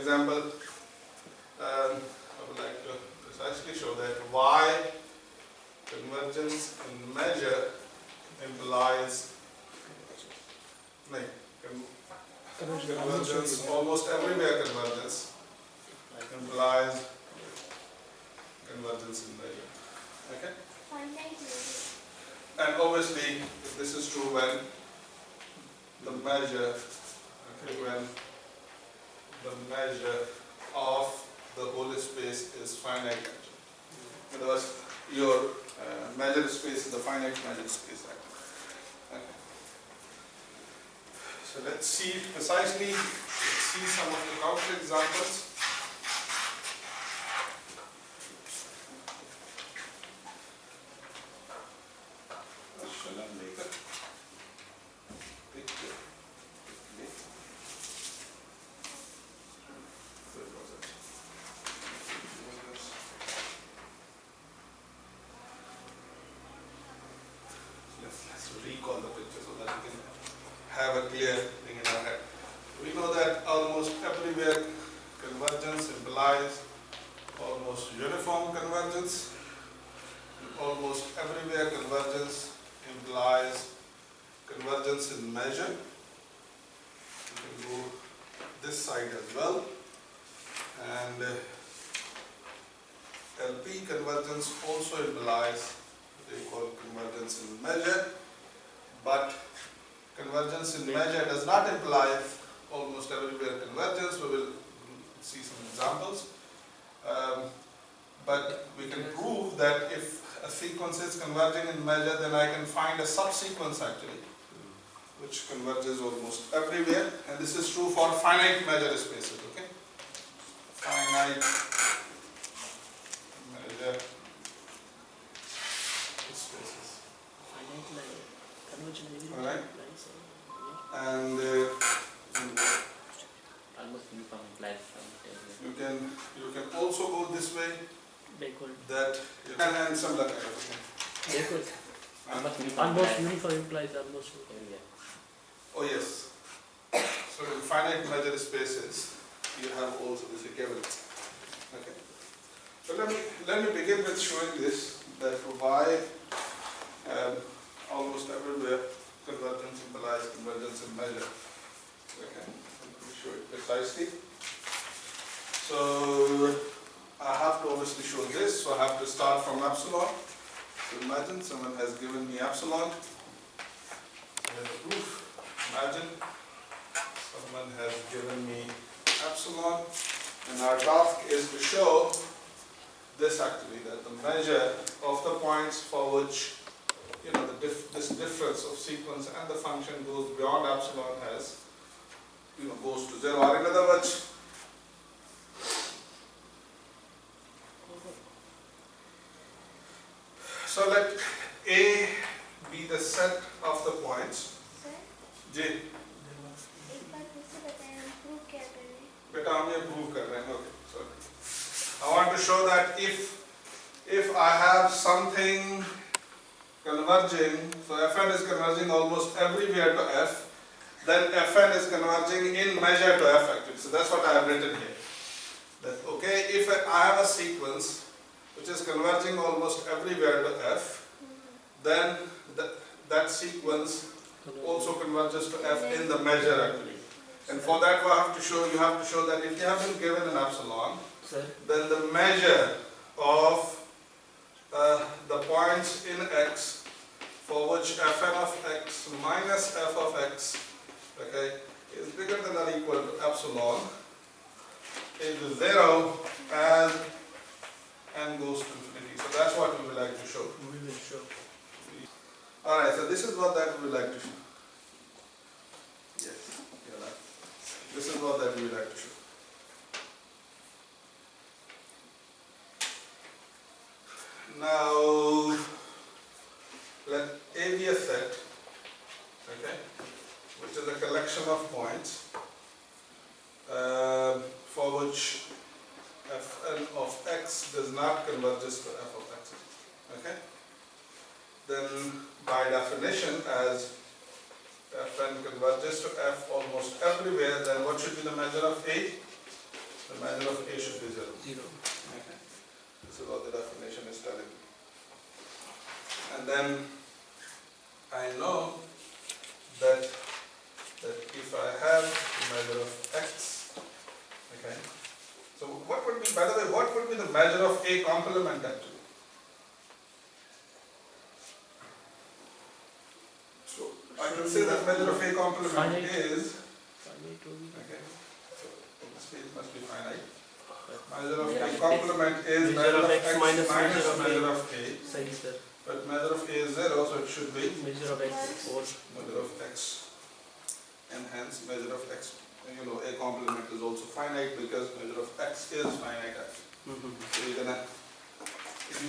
example, I would like to precisely show that y convergence in measure implies convergence, almost everywhere convergence implies convergence in measure. Okay? And obviously, this is true when the measure, when the measure of the whole space is finite. In other words, your measure space is a finite measure space. Okay. So let's see precisely, some of the counter examples. Shall I make a picture? Where was it? Let's recall the picture so that we can have a clear thing in our head. We know that almost everywhere convergence implies almost uniform convergence. Almost everywhere convergence implies convergence in measure. You can go this side as well. And LP convergence also implies what they call convergence in measure. But convergence in measure does not imply almost everywhere convergence. We will see some examples. But we can prove that if a sequence is converging in measure, then I can find a subsequence actually, which converges almost everywhere. And this is true for finite measure spaces. Okay? Finite measure spaces. Alright? And almost uniform implies you can also go this way. That you can and some like almost uniform implies almost everywhere. Oh yes. So in finite measure spaces, you have also this equivalence. Okay. So let me begin with showing this, that why almost everywhere convergence implies convergence in measure. Okay. Let me show it precisely. So I have to obviously show this, so I have to start from epsilon. So imagine someone has given me epsilon. Here's the proof. Imagine someone has given me epsilon, and our task is to show this actually, that the measure of the points for which this difference of sequence and the function goes beyond epsilon goes to 0. Or in other words, so let A be the set of the points. J. बेटा हम ये prove कर रहे हैं. Okay, sorry. I want to show that if I have something converging, so Fn is converging almost everywhere to F, then Fn is converging in measure to F actually. So that's what I have written here. That okay, if I have a sequence which is converging almost everywhere to F, then that sequence also converges to F in the measure actually. And for that you have to show that if you have been given an epsilon, then the measure of the points in X for which Fn of X minus F of X, okay, is bigger than or equal to epsilon is 0 as n goes to infinity. So that's what we would like to show. we will show. Alright, so this is what that we would like to show. Yes, you're right. This is what that we would like to show. Now, let A be a set, okay, which is a collection of points for which Fn of X does not converges to F of X. Okay? Then, by definition, as Fn converges to F almost everywhere, then what should be the measure of A? the measure of A should be 0. 0. Okay. This is what the definition is telling me. And then I know that if I have the measure of x, okay, so what would be, by the way, what would be the measure of A complement actually? So I can say that measure of A complement Finite. is, Finite will be. okay, so it must be finite. Measure of Yeah. A complement is Measure measure of of x x minus minus measure measure of of A, Sorry, sir. but measure of A is 0, so it should be Measure of x is 4. measure of x, and hence measure of x, you know, A complement is also finite because measure of x is finite actually. So you're gonna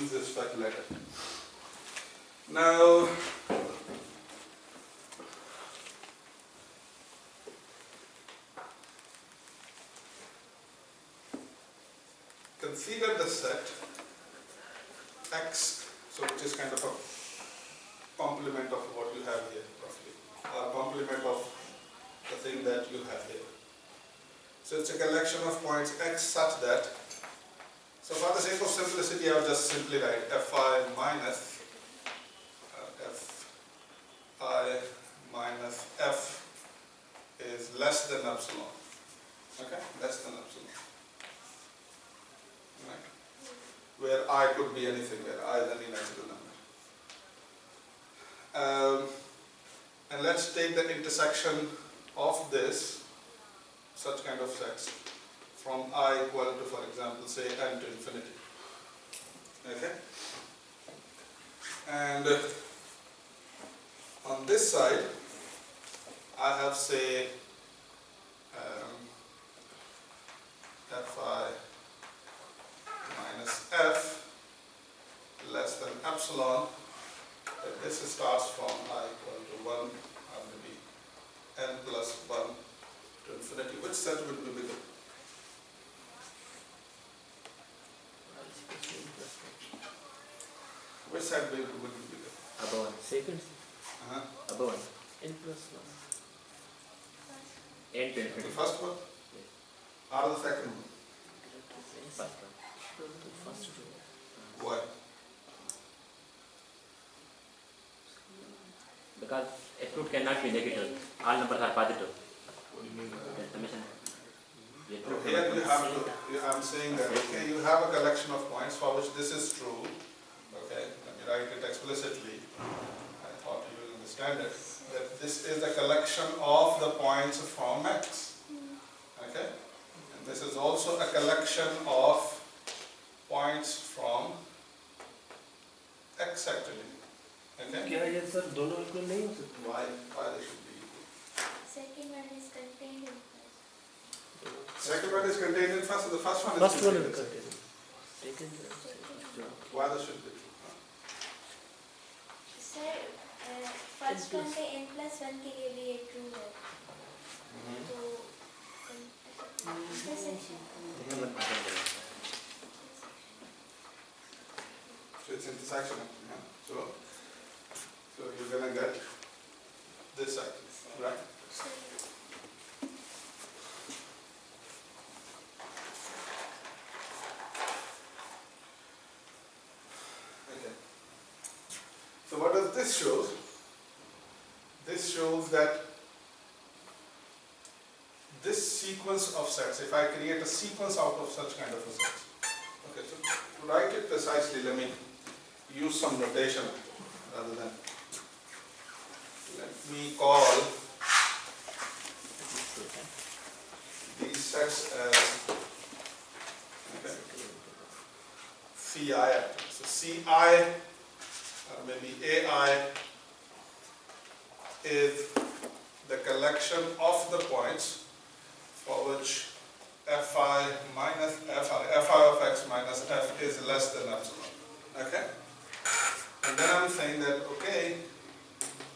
use this fact later. Now, consider the set x, so which is kind of a complement of what you have here roughly, or complement of the thing that you have here. So it's a collection of points x such that, so for the sake of simplicity I will just simply write fi minus f is less than epsilon. Okay, less than epsilon. Right. Where I could be anything, where I is any natural number. And let's take the intersection of this, such kind of sets, from I equal to, for example, say n to infinity. Okay? And on this side, I have, say, fi minus f less than epsilon. This starts from I equal to 1, or maybe n plus 1 to infinity. Which set would be bigger? Which set would be bigger? Above 1. Second. Above 1. N plus 1. N to The infinity. first one? Or the second one? First one. First two. Why? Because a fruit cannot be negative. All numbers are positive. What do you mean by The that? summation. The So fruit here number you have to, I'm saying that, okay, you have a collection of points for which this is true. Okay, let me write it explicitly. I thought you will understand it. That this is a collection of the points from x. Okay? And this is also a collection of points from x actually. Okay? क्या ये sir दोनों equal नहीं हो सकते? Why they should be equal? Second one is contained in first. Second one is contained in first, so the first one is First one contained is in second. contained. Second. Why they should be true? Sir, first one पे n plus 1 के लिए भी ये true है. तो intersection. number contained. So it's intersection. Yeah? So you're gonna get this actually, right? So, Okay. So what does this show? This shows that this sequence of sets, if I create a sequence out of such kind of a set. Okay, so to write it precisely, let me use some notation rather than, let me call these sets as, okay, Ci. So Ci, or maybe Ai, is the collection of the points for which fi minus fi of x minus f is less than epsilon. Okay? And then I'm saying that, okay,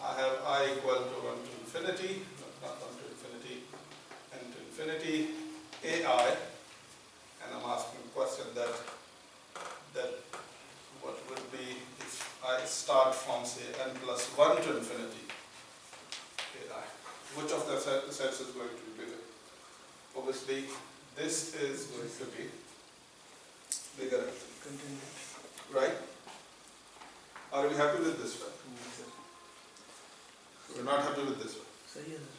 I have I equal to 1 to infinity, not 1 to infinity, n to infinity, ai, and I'm asking a question that what would be if I start from, say, n plus 1 to infinity, ai. Which of the sets is going to be bigger? Obviously, this is going to be bigger actually, Contingent. right? Are we happy with this one? Sir. We're not happy with this one. सही है sir.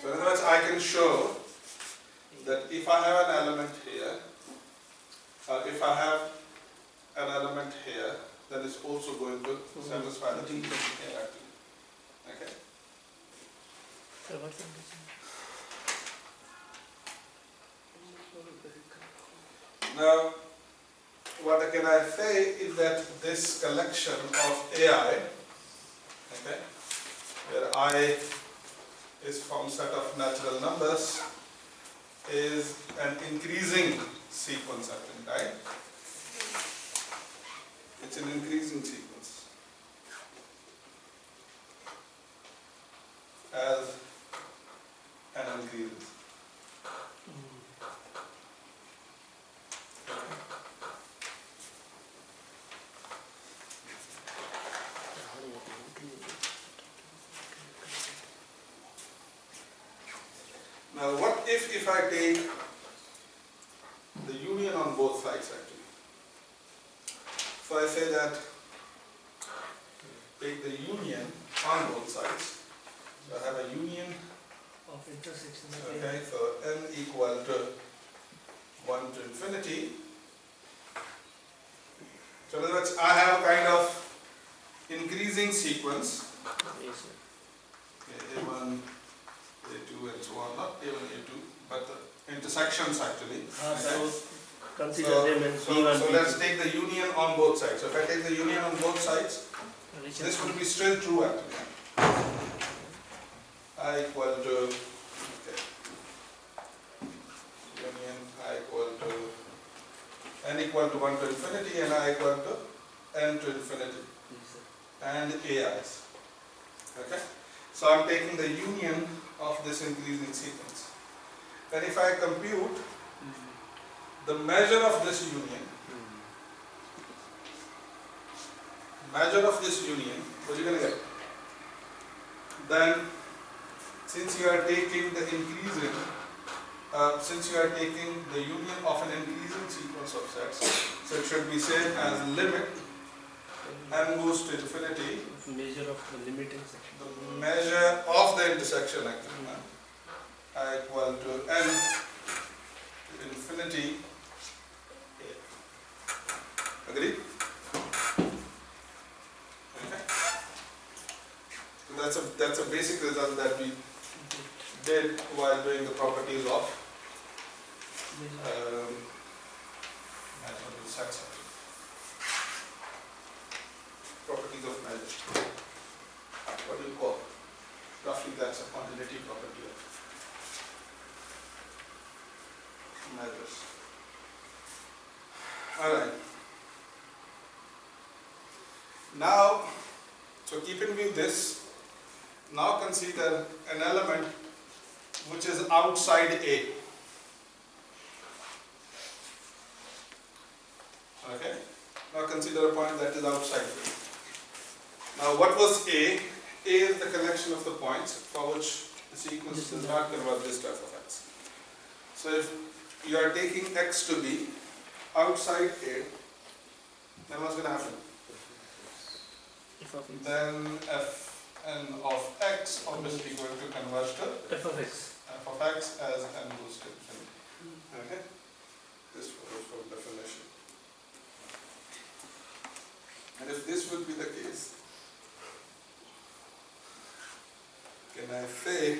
So in other words, I can show that if I have an element here, or if I have an element here, then it's also going to satisfy the condition here actually. Okay. Sir, what's the condition? Now, what can I say is that this collection of AI, okay, where I is from set of natural numbers, is an increasing sequence actually, right? It's an increasing sequence. As n increases. Now what if I take the union on both sides actually? So I say that take the union on both sides. So I have a union, Of intersection. okay, so n equal to 1 to infinity. So in other words, I have a kind of increasing sequence, Yes, sir. A1, A2 and so on, not A1, A2, but the intersections actually. So consider So, them as so, B1, so B2. let's take the union on both sides. So if I take the union on both sides, Which this is- will be still true actually. I equal to, okay, union I equal to, n equal to 1 to infinity and I equal to n to infinity Yes, sir. and AIs. Okay? So I'm taking the union of this increasing sequence. Then if I compute the measure of this union, what are you going to get? Then, since you are taking the increasing, since you are taking the union of an increasing sequence of sets, so it should be same as limit n goes to infinity, Measure of the limiting section. the measure of the intersection actually, I equal to n to infinity. Agree? Okay. So that's a basic result that we did while doing the properties of mathematical sets. Properties of measure. What do you call? Roughly that's a quantitative property of measures. Alright. Now, so keep in view this. Now consider an element which is outside A. Okay? Now consider a point that is outside A. Now what was A? A is the collection of the points for which the sequence does not converge this type of x. So if you are taking x to be outside A, then what's going to happen? F of x. Then fn of x obviously going to converge to F of x. f of x as n goes to infinity. Okay? This was for definition. And if this would be the case, can I say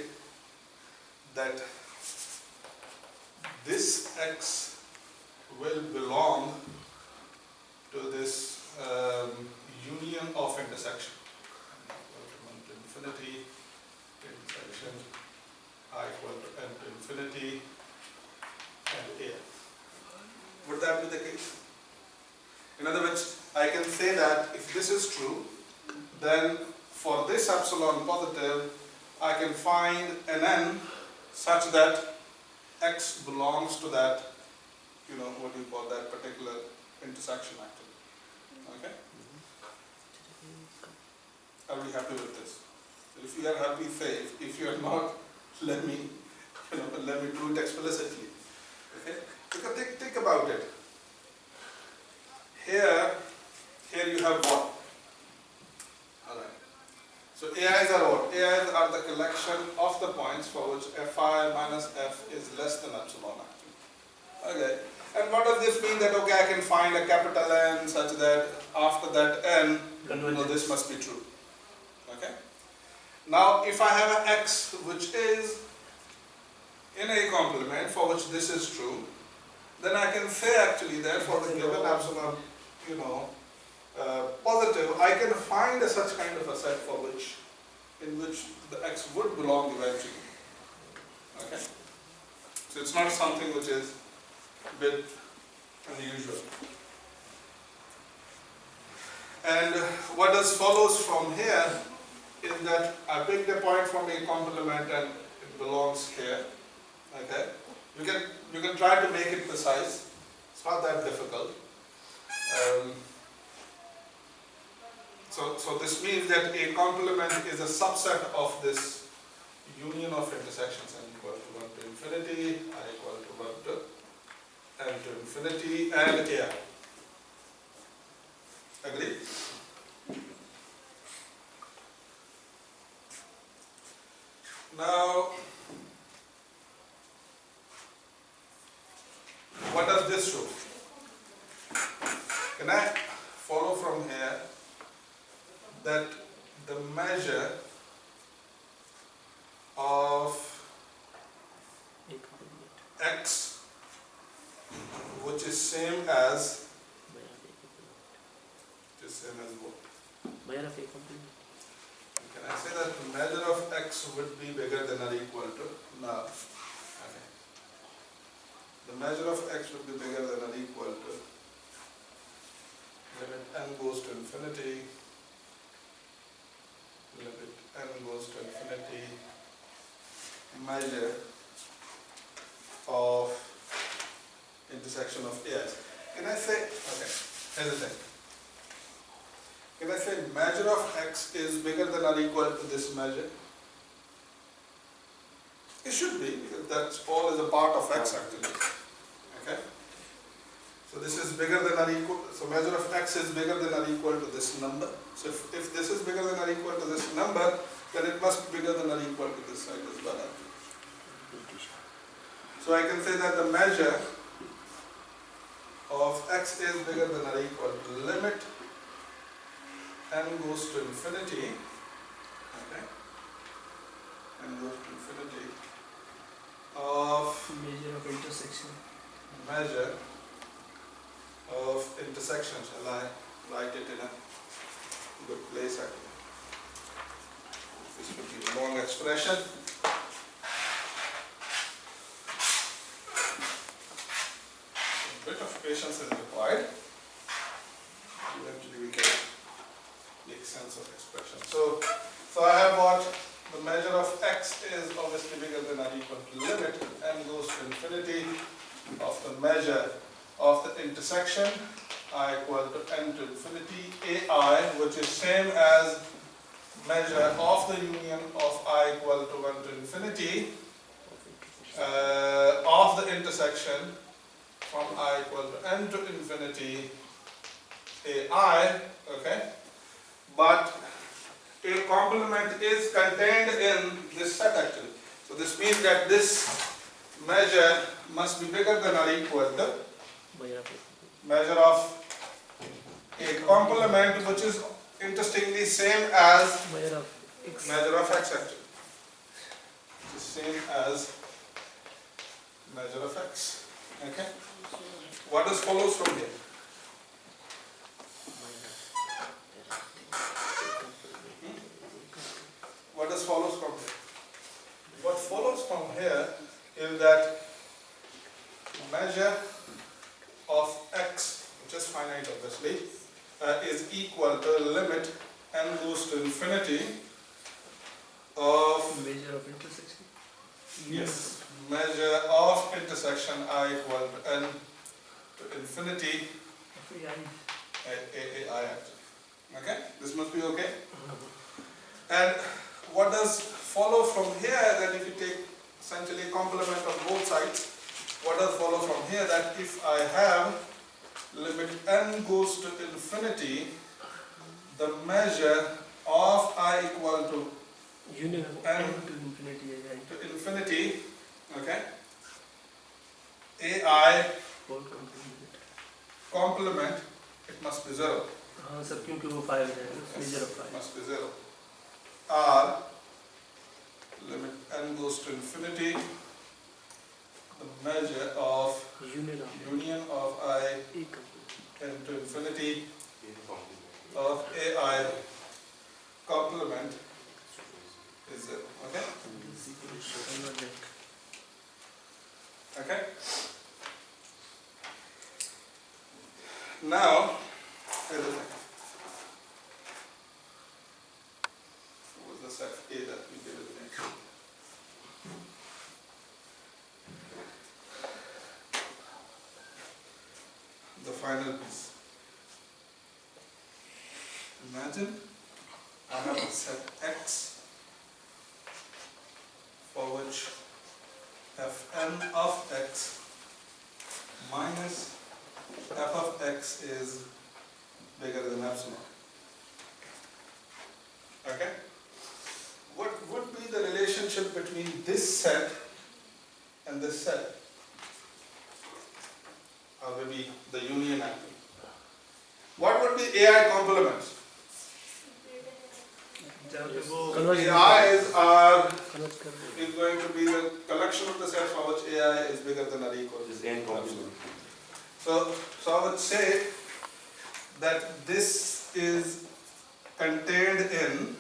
that this x will belong to this union of intersection? To infinity, intersection I equal to n to infinity and A. Would that be the case? In other words, I can say that if this is true, then for this epsilon positive, I can find an n such that x belongs to that, what do you call that particular intersection actually. Okay? Are we happy with this? If you are happy, say. If you are not, let me let me do it explicitly. Okay? Because think about it. Here you have what? Alright. So AIs are what? AIs are the collection of the points for which Fi minus F is less than epsilon actually. Okay. And what does this mean? That okay, I can find a capital N such that after that N, this must be true. Okay. Now if I have an X which is in a complement for which this is true, then I can say actually that for the given epsilon, positive, I can find such kind of a set for in which the X would belong eventually. Okay? So it's not something which is a bit unusual. And what does follows from here is that I picked a point from a complement and it belongs here. Okay? You can try to make it precise. It's not that difficult. So this means that a complement is a subset of this union of intersections n equal to 1 to infinity, I equal to 1 to n to infinity, and AI. Agree? Now, what does this show? Can I follow from here that the measure of X, which is same as what? Can I say that the measure of X would be bigger than or equal to? No. Okay. The measure of X would be bigger than or equal to limit n goes to infinity, limit n goes to infinity, measure of intersection of AIs. Can I say, okay, here's the thing. Can I say measure of X is bigger than or equal to this measure? It should be, because that's all is a part of X actually. Okay? So this is bigger than or equal, so measure of X is bigger than or equal to this number. So if this is bigger than or equal to this number, then it must be bigger than or equal to this side as well. So I can say that the measure of X is bigger than or equal to limit n goes to infinity, okay, n goes to infinity of Measure of intersection. Measure of intersection. Shall I write it in a good place actually? This would be a long expression. A bit of patience is required. Eventually we can make sense of expression. So I have what the measure of X is obviously bigger than or equal to limit n goes to infinity of the measure of the intersection I equal to n to infinity AI, which is same as measure of the union of I equal to 1 to infinity of the intersection from I equal to n to infinity AI, okay? But a complement is contained in this set actually. So this means that this measure must be bigger than or equal to measure of a complement, which is interestingly same as Measure of X. measure of X actually. It's same as measure of X. Okay? What does follows from here? What does follows from here? What follows from here is that measure of X, which is finite obviously, is equal to limit n goes to infinity of Measure of intersection. yes, measure of intersection I equal to n to infinity AI actually. Okay? This must be okay? And what does follow from here, that if you take essentially complement on both sides. What does follow from here? That if I have limit n goes to infinity, the measure of I equal to Union of n n to infinity ai to infinity, okay, ai whole complement. complement, it must be 0. हाँ sir क्योंकि वो 5 है measure of 5 Must be 0. R limit n goes to infinity, the measure of union of I a complement. n to infinity of ai complement is 0. Okay? Is equal to convergent. Okay? Now, here's the thing. What was the set A that we did it in? The final piece. Imagine I have a set X for which fn of x minus f of x is bigger than epsilon. Okay? What would be the relationship between this set and this set? Or maybe the union actually. What would be AI complements? जहाँ पे वो AIs are connect कर रहे is going to be the collection of the sets for which AI is bigger than or equal to Is n complement. So I would say that this is contained in,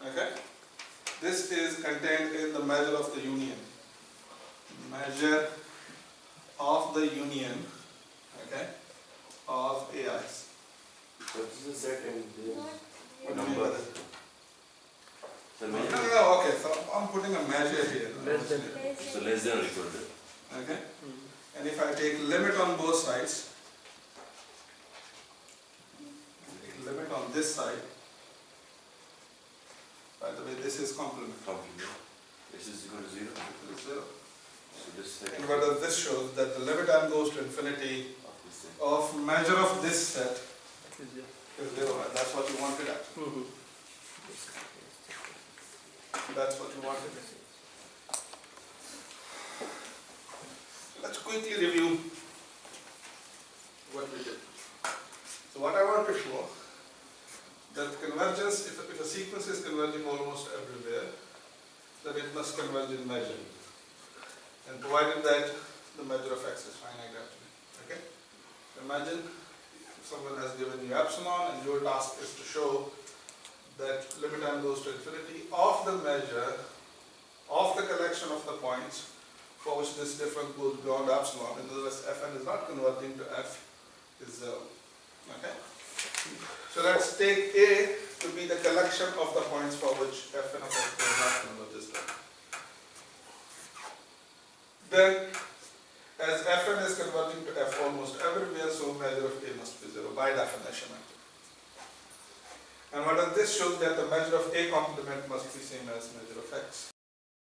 okay, this is contained in the measure of the union. Measure of the union, okay, of AIs. So this is a set and this Not What do you is mean number. by that? So No, measure. no, okay, so I'm putting a measure here. Less than. So less than or equal to. Okay, and if I take limit on both sides, take limit on this side, by the way, this is complement. Complement. This is equal to 0. This is 0. So this set And what does this show? That the limit n goes to infinity of this set. of measure of this set is it? is 0, and that's what you wanted actually. That's what you wanted. Let's quickly review what we did. So what I want to show, that convergence, if a sequence is converging almost everywhere, then it must converge in measure. And provided that the measure of x is finite actually. Okay? Imagine someone has given you epsilon and your task is to show that limit n goes to infinity of the measure of the collection of the points for which this difference goes beyond epsilon. In other words, fn is not converging to f is 0. Okay? So let's take A to be the collection of the points for which fn of x does not converge to f. Then, as fn is converging to f almost everywhere, so measure of A must be 0 by definition. And what does this show? That the measure of A complement must be same as measure of x.